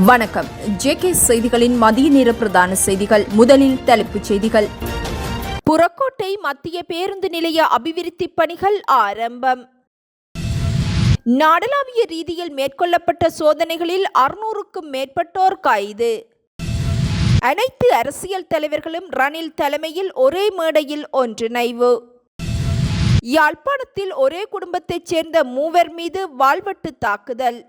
வணக்கம். ஜேகே செய்திகளின் மதிய நேர பிரதான செய்திகள். முதலில் தலைப்புச் செய்திகள். புறக்கோட்டை மத்திய பேருந்து நிலைய அபிவிருத்தி பணிகள் ஆரம்பம். நாடளாவிய ரீதியில் மேற்கொள்ளப்பட்ட சோதனைகளில் 600க்கும் மேற்பட்டோர் கைது. அனைத்து அரசியல் தலைவர்களும் ரணில் தலைமையில் ஒரே மேடையில் ஒன்றிணைவு. யாழ்ப்பாணத்தில் ஒரே குடும்பத்தைச் சேர்ந்த 3 மீது வாள்வெட்டு தாக்குதல்.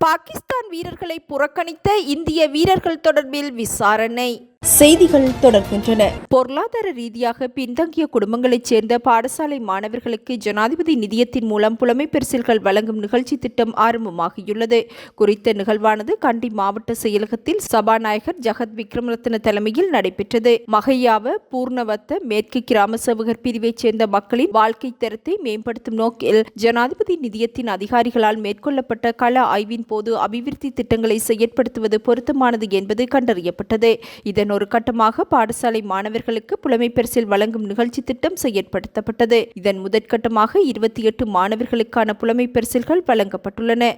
பாகிஸ்தான் வீரர்களை புறக்கணித்த இந்திய வீரர்கள் தொடர்பில் விசாரணை. செய்திகள் தொடர்கின்றன. பொருளாதார ரீதியாக பின்தங்கிய குடும்பங்களைச் சேர்ந்த பாடசாலை மாணவர்களுக்கு ஜனாதிபதி நிதியத்தின் மூலம் புலமை பரிசில்கள் வழங்கும் நிகழ்ச்சி திட்டம் ஆரம்பமாகியுள்ளது. குறித்த நிகழ்வானது கண்டி மாவட்ட செயலகத்தில் சபாநாயகர் ஜகத் விக்ரமரத்ன தலைமையில் நடைபெற்றது. மகையாவ பூர்ணவத்த மேற்கு கிராம சேவகர் பிரிவைச் சேர்ந்த மக்களின் வாழ்க்கை தரத்தை மேம்படுத்தும் நோக்கில் ஜனாதிபதி நிதியத்தின் அதிகாரிகளால் மேற்கொள்ளப்பட்ட கள ஆய்வின் போது அபிவிருத்தி திட்டங்களை செயற்படுத்துவது பொருத்தமானது என்பது கண்டறியப்பட்டது. இதன் ஒரு கட்டமாக பாடசாலை மாணவர்களுக்கு புலமை பரிசில் வழங்கும் நிகழ்ச்சி திட்டம் செயற்படுத்தப்பட்டது. இதன் முதற்கட்டமாக 28 மாணவர்களுக்கான புலமை பரிசில்கள் வழங்கப்பட்டுள்ளன.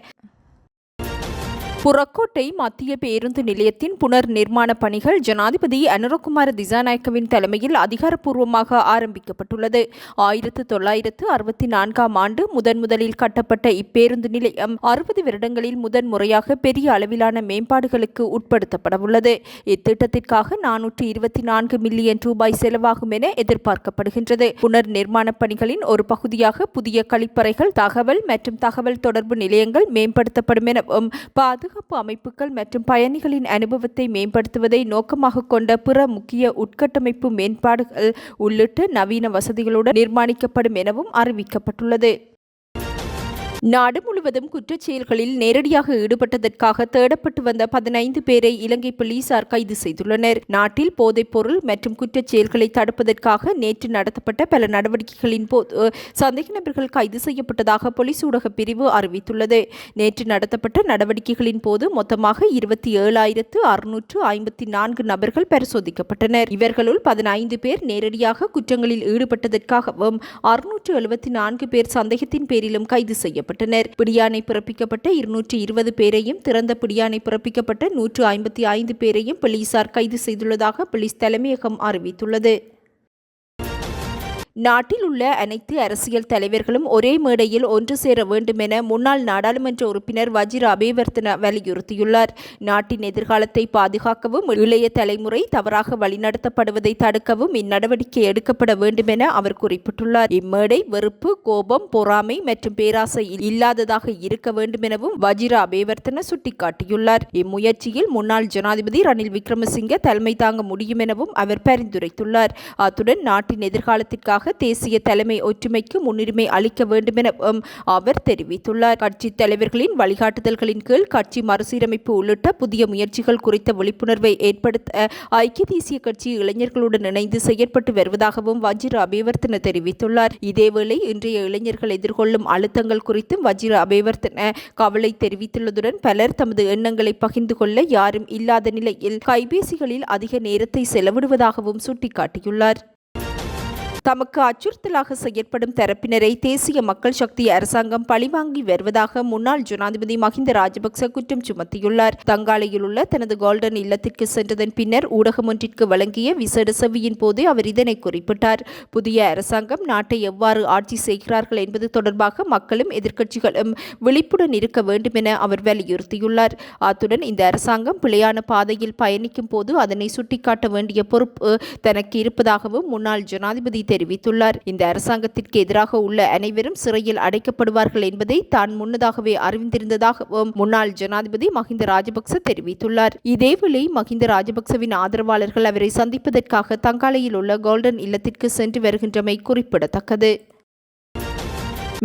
புறக்கோட்டை மத்திய பேருந்து நிலையத்தின் புனர் நிர்மாண பணிகள் ஜனாதிபதி அனுரகுமார திசாநாயக்கவின் தலைமையில் அதிகாரப்பூர்வமாக ஆரம்பிக்கப்பட்டுள்ளது. 1964ஆம் ஆண்டு முதலில் கட்டப்பட்ட இப்பேருந்து நிலையம் 60 வருடங்களில் முதன்முறையாக பெரிய அளவிலான மேம்பாடுகளுக்கு உட்படுத்தப்படவுள்ளது. இத்திட்டத்திற்காக 424 மில்லியன் ரூபாய் செலவாகும் என எதிர்பார்க்கப்படுகின்றது. புனர் நிர்மாண பணிகளின் ஒரு பகுதியாக புதிய கழிப்பறைகள், தகவல் மற்றும் தகவல் தொடர்பு நிலையங்கள் மேம்படுத்தப்படும் எனவும் பாதுகாப்பு அமைப்புகள் மற்றும் பயணிகளின் அனுபவத்தை மேம்படுத்துவதை நோக்கமாக கொண்ட பிற முக்கிய உட்கட்டமைப்பு மேம்பாடுகள் உள்ளிட்ட நவீன வசதிகளுடன் நிர்மாணிக்கப்படும் எனவும் அறிவிக்கப்பட்டுள்ளது. நாடு முழுவதும் குற்றச் செயல்களில் நேரடியாக ஈடுபட்டதற்காக தேடப்பட்டு வந்த 15 பேரை இலங்கை போலீசார் கைது செய்துள்ளனர். நாட்டில் போதைப்பொருள் மற்றும் குற்றச் செயல்களை தடுப்பதற்காக நேற்று நடத்தப்பட்ட பல நடவடிக்கைகளின் போது சந்தேக நபர்கள் கைது செய்யப்பட்டதாக போலீஸ் ஊடக பிரிவு அறிவித்துள்ளது. நேற்று நடத்தப்பட்ட நடவடிக்கைகளின் போது மொத்தமாக 27,654 நபர்கள் பரிசோதிக்கப்பட்டனர். இவர்களுள் 15 பேர் நேரடியாக குற்றங்களில் ஈடுபட்டதற்காகவும் 674 பேர் சந்தேகத்தின் பேரிலும் கைது செய்யப்பட்டனர். பிடியாணை பிறப்பிக்கப்பட்ட 220 பேரையும் திறந்த பிடியாணை பிறப்பிக்கப்பட்ட 155 பேரையும் போலீசார் கைது செய்துள்ளதாக போலீஸ் தலைமையகம் அறிவித்துள்ளது. நாட்டில் உள்ள அனைத்து அரசியல் தலைவர்களும் ஒரே மேடையில் ஒன்று சேர வேண்டும் என முன்னாள் நாடாளுமன்ற உறுப்பினர் வஜிர அபேவர்த்தன வலியுறுத்தியுள்ளார். நாட்டின் எதிர்காலத்தை பாதுகாக்கவும் இளைய தலைமுறை தவறாக வழிநடத்தப்படுவதை தடுக்கவும் இந்நடவடிக்கை எடுக்கப்பட வேண்டும் என அவர் குறிப்பிட்டுள்ளார். இம்மேடை வெறுப்பு, கோபம், பொறாமை மற்றும் பேராசை இல்லாததாக இருக்க வேண்டும் எனவும் வஜிர அபேவர்த்தன சுட்டிக்காட்டியுள்ளார். இம்முயற்சியில் முன்னாள் ஜனாதிபதி ரணில் விக்ரமசிங்க தலைமை தாங்க முடியும் எனவும் அவர் பரிந்துரைத்துள்ளார். அத்துடன் நாட்டின் எதிர்காலத்திற்காக தேசிய தலைமை ஒற்றுமைக்கு முன்னுரிமை அளிக்க வேண்டும் என அவர் தெரிவித்துள்ளார். கட்சி தலைவர்களின் வழிகாட்டுதல்களின் கீழ் கட்சி மறுசீரமைப்பு உள்ளிட்ட புதிய முயற்சிகள் குறித்த விழிப்புணர்வை ஏற்படுத்த ஐக்கிய தேசிய கட்சி இளைஞர்களுடன் இணைந்து செயற்பட்டு வருவதாகவும் வஜிர அபேவர்த்தன தெரிவித்துள்ளார். இதேவேளை இன்றைய இளைஞர்கள் எதிர்கொள்ளும் அழுத்தங்கள் குறித்தும் வஜிர அபேவர்த்தன கவலை தெரிவித்துள்ளதுடன் பலர் தமது எண்ணங்களை பகிர்ந்து கொள்ள யாரும் இல்லாத நிலையில் கைபேசிகளில் அதிக நேரத்தை செலவிடுவதாகவும் சுட்டிக்காட்டியுள்ளார். தமக்கு அச்சுறுத்தலாக செயற்படும் தரப்பினரை தேசிய மக்கள் சக்தி அரசாங்கம் பழிவாங்கி வருவதாக முன்னாள் ஜனாதிபதி மஹிந்த ராஜபக்ச குற்றம் சுமத்தியுள்ளார். தங்காலையில் உள்ள தனது கோல்டன் இல்லத்திற்கு சென்றதன் பின்னர் ஊடகம் ஒன்றிற்கு வழங்கிய விசேட செவியின் போது அவர் இதனை குறிப்பிட்டார். புதிய அரசாங்கம் நாட்டை எவ்வாறு ஆட்சி செய்கிறார்கள் என்பது தொடர்பாக மக்களும் எதிர்க்கட்சிகளும் விழிப்புடன் இருக்க வேண்டும் என அவர் வலியுறுத்தியுள்ளார். அத்துடன் இந்த அரசாங்கம் பிழையான பாதையில் பயணிக்கும் போது அதனை சுட்டிக்காட்ட வேண்டிய பொறுப்பு தனக்கு இருப்பதாகவும் முன்னாள் ஜனாதிபதி தெரிவித்துள்ளார். இந்த அரசாங்கத்திற்கு எதிராக உள்ள அனைவரும் சிறையில் அடைக்கப்படுவார்கள் என்பதை தான் முன்னதாகவே அறிந்திருந்ததாகவும் முன்னாள் ஜனாதிபதி மஹிந்த ராஜபக்ச தெரிவித்துள்ளார். இதேவேளை மஹிந்த ராஜபக்சவின் ஆதரவாளர்கள் அவரை சந்திப்பதற்காக தங்காலையில் உள்ள கோல்டன் இல்லத்திற்கு சென்று வருகின்றமை குறிப்பிடத்தக்கது.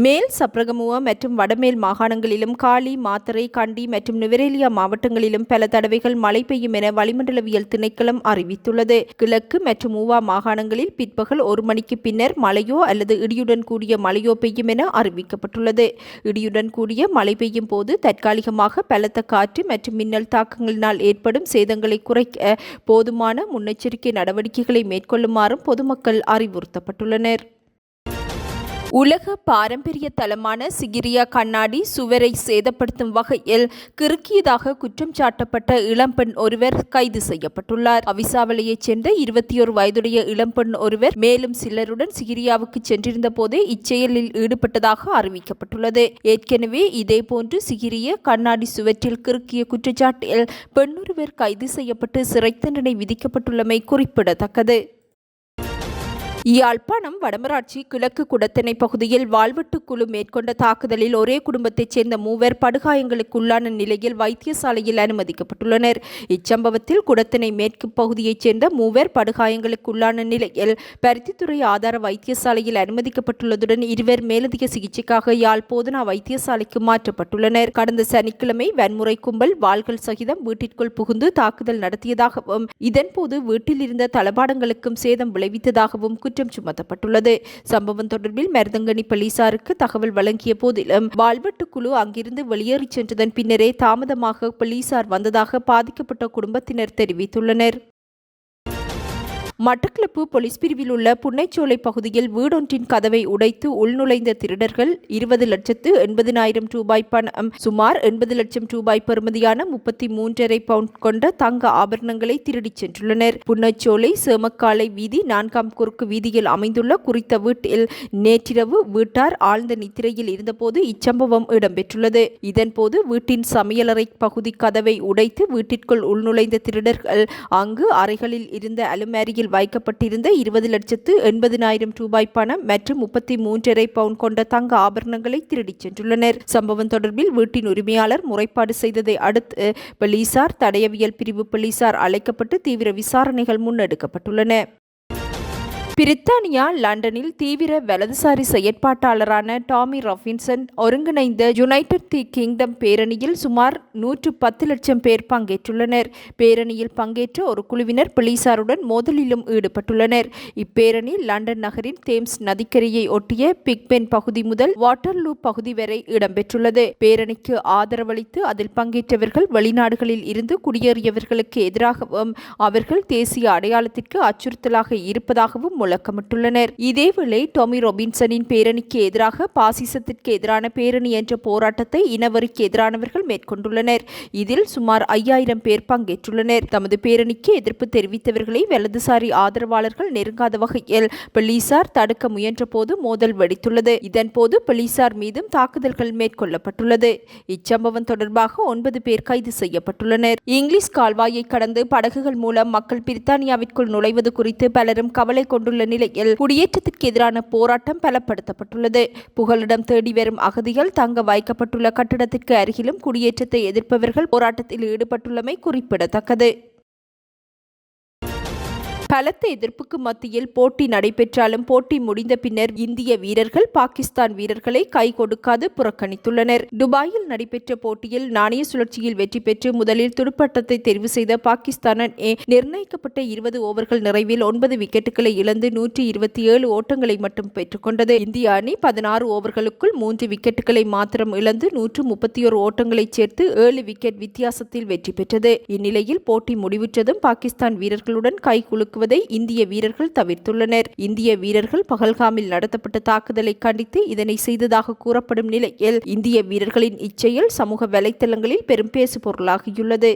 மேல் சப்ரகமுவ மற்றும் வடமேல் மாகாணங்களிலும் காலி, மாத்தறை, கண்டி மற்றும் நுவரெலியா மாவட்டங்களிலும் பல தடவைகள் மழை பெய்யும் என வளிமண்டலவியல் திணைக்களம் அறிவித்துள்ளது. கிழக்கு மற்றும் ஊவா மாகாணங்களில் பிற்பகல் 1 மணிக்கு பின்னர் மழையோ அல்லது இடியுடன் கூடிய மழையோ பெய்யும் என அறிவிக்கப்பட்டுள்ளது. இடியுடன் கூடிய மழை பெய்யும் போது தற்காலிகமாக பலத்த காற்று மற்றும் மின்னல் தாக்கங்களினால் ஏற்படும் சேதங்களை குறைக்க போதுமான முன்னெச்சரிக்கை நடவடிக்கைகளை மேற்கொள்ளுமாறும் பொதுமக்கள் அறிவுறுத்தப்பட்டுள்ளனர். உலக பாரம்பரிய தலமான சிகிரியா கண்ணாடி சுவரை சேதப்படுத்தும் வகையில் கிறுக்கியதாக குற்றம் சாட்டப்பட்ட இளம்பெண் ஒருவர் கைது செய்யப்பட்டுள்ளார். அவிசாவளையைச் சேர்ந்த 21 வயதுடைய இளம்பெண் ஒருவர் மேலும் சிலருடன் சிகிரியாவுக்கு சென்றிருந்த போதே இச்செயலில் ஈடுபட்டதாக அறிவிக்கப்பட்டுள்ளது. ஏற்கனவே இதேபோன்று சிகிரிய கண்ணாடி சுவற்றில் கிறுக்கிய குற்றச்சாட்டில் பெண்ணொருவர் கைது செய்யப்பட்டு சிறை தண்டனை விதிக்கப்பட்டுள்ளமை குறிப்பிடத்தக்கது. யாழ்ப்பாணம் வடமராட்சி கிழக்கு குடத்தனை பகுதியில் வாழ்வெட்டு குழு மேற்கொண்ட தாக்குதலில் ஒரே குடும்பத்தைச் சேர்ந்த 3 படுகாயங்களுக்குள்ளான நிலையில் வைத்தியசாலையில் அனுமதிக்கப்பட்டுள்ளனர். இச்சம்பவத்தில் குடத்தனை மேற்கு பகுதியைச் சேர்ந்த 3 படுகாயங்களுக்குள்ளான நிலையில் பருத்தித்துறை ஆதார வைத்தியசாலையில் அனுமதிக்கப்பட்டுள்ளதுடன் 2 மேலதிக சிகிச்சைக்காக யாழ் போதனா வைத்தியசாலைக்கு மாற்றப்பட்டுள்ளனர். கடந்த சனிக்கிழமை வன்முறை கும்பல் வாள்கள் சகிதம் வீட்டிற்குள் புகுந்து தாக்குதல் நடத்தியதாகவும் இதன்போது வீட்டில் இருந்த தளபாடங்களுக்கும் சேதம் விளைவித்ததாகவும் குற்றம் சுமத்தப்பட்டுள்ளது. சம்பவம் தொடர்பில் மருதங்கனி போலீசாருக்கு தகவல் வழங்கிய போதிலும் வாழ்வெட்டு குழு அங்கிருந்து வெளியேறிச் சென்றதன் பின்னரே தாமதமாக போலீசார் வந்ததாக பாதிக்கப்பட்ட குடும்பத்தினர் தெரிவித்துள்ளனர். மட்டக்களப்பு போலீஸ் பிரிவில் உள்ள புன்னைச்சோலை பகுதியில் வீடொன்றின் கதவை உடைத்து உள்நுழைந்த திருடர்கள் 20,80,000 ரூபாய் பணம், சுமார் 80 லட்சம் ரூபாய் பெறுமதியான 33.5 பவுண்ட் கொண்ட தங்க ஆபரணங்களை திருடிச் சென்றுள்ளனர். புன்னைச்சோலை சேமக்காலை வீதி 4ஆம் குறுக்கு வீதியில் அமைந்துள்ள குறித்த வீட்டில் நேற்றிரவு வீட்டார் ஆழ்ந்த நித்திரையில் இருந்தபோது இச்சம்பவம் இடம்பெற்றுள்ளது. இதன்போது வீட்டின் சமையலறை பகுதி கதவை உடைத்து வீட்டிற்குள் உள்நுழைந்த திருடர்கள் அங்கு அறைகளில் இருந்த அலுமாரியில் வைக்கப்பட்டிருந்த 20,80,000 ரூபாய் பணம் மற்றும் 33.5 பவுண்ட் கொண்ட தங்க ஆபரணங்களை திருடிச் சென்றுள்ளனர். சம்பவம் தொடர்பில் வீட்டின் உரிமையாளர் முறைப்பாடு செய்ததை அடுத்து போலீசார் தடயவியல் பிரிவு போலீசார் அழைக்கப்பட்டு தீவிர விசாரணைகள் முன்னெடுக்கப்பட்டுள்ளன. பிரித்தானியா லண்டனில் தீவிர வலதுசாரி செயற்பாட்டாளரான டாமி ராபின்சன் ஒருங்கிணைந்த யுனைடெட் தி கிங்டம் பேரணியில் சுமார் 110 லட்சம் பேர் பங்கேற்றுள்ளனர். பேரணியில் பங்கேற்ற ஒரு குழுவினர் போலீசாருடன் மோதலிலும் ஈடுபட்டுள்ளனர். இப்பேரணி லண்டன் நகரின் தேம்ஸ் நதிக்கரையை ஒட்டிய பிக்பென் பகுதி முதல் வாட்டர்லூ பகுதி வரை இடம்பெற்றுள்ளது. பேரணிக்கு ஆதரவளித்து அதில் பங்கேற்றவர்கள் வெளிநாடுகளில் இருந்து குடியேறியவர்களுக்கு எதிராகவும் அவர்கள் தேசிய அடையாளத்திற்கு அச்சுறுத்தலாக இருப்பதாகவும் முழக்கமிட்டுள்ளனர். இதேவேளை டாமி ராபின்சனின் பேரணிக்கு எதிராக பாசிசத்திற்கு எதிரான பேரணி என்ற போராட்டத்தை இனவரிக்கு எதிரானவர்கள் மேற்கொண்டுள்ளனர். இதில் சுமார் 5000 பேர் பங்கேற்றுள்ளனர். தமது பேரணிக்கு எதிர்ப்பு தெரிவித்தவர்களை வலதுசாரி ஆதரவாளர்கள் நெருங்காத வகையில் போலீசார் தடுக்க முயன்ற போது மோதல் வெடித்துள்ளது. இதன்போது போலீசார் மீதும் தாக்குதல்கள் மேற்கொள்ளப்பட்டுள்ளது. இச்சம்பவம் தொடர்பாக 9 பேர் கைது செய்யப்பட்டுள்ளனர். இங்கிலீஷ் கால்வாயை கடந்து படகுகள் மூலம் மக்கள் பிரித்தானியாவிற்குள் நுழைவது குறித்து பலரும் கவலை கொண்டுள்ள நிலையில் குடியேற்றத்திற்கு எதிரான போராட்டம் பலப்படுத்தப்பட்டுள்ளது. புகலிடம் தேடி வரும் அகதிகள் தங்க வைக்கப்பட்டுள்ள கட்டிடத்திற்கு அருகிலும் குடியேற்றத்தை எதிர்ப்பவர்கள் போராட்டத்தில் ஈடுபட்டுள்ளமை குறிப்பிடத்தக்கது. பலத்த எதிர்ப்புக்கு மத்தியில் போட்டி நடைபெற்றாலும் போட்டி முடிந்த பின்னர் இந்திய வீரர்கள் பாகிஸ்தான் வீரர்களை கை கொடுக்காது புறக்கணித்துள்ளனர். துபாயில் நடைபெற்ற போட்டியில் நாணய சுழற்சியில் வெற்றி பெற்று முதலில் துடுப்பாட்டத்தை தெரிவு செய்த பாகிஸ்தான் அணி நிர்ணயிக்கப்பட்ட 20 ஓவர்கள் நிறைவில் 9 விக்கெட்டுகளை இழந்து 127 ஓட்டங்களை மட்டும் பெற்றுக்கொண்டது. இந்திய அணி 16 ஓவர்களுக்குள் 3 விக்கெட்டுகளை மாத்திரம் இழந்து 131 ஓட்டங்களை சேர்த்து 7 விக்கெட் வித்தியாசத்தில் வெற்றி பெற்றது. இந்நிலையில் போட்டி முடிவுற்றதும் பாகிஸ்தான் வீரர்களுடன் கை குலுக்குவதை இந்திய வீரர்கள் தவிர்த்துள்ளனர். இந்திய வீரர்கள் பகல்காமில் நடத்தப்பட்ட தாக்குதலை கண்டித்து இதனை செய்ததாக கூறப்படும் நிலையில் இந்திய வீரர்களின் இச்செயல் சமூக வலைத்தளங்களில் பெரும் பேசு பொருளாகியுள்ளது.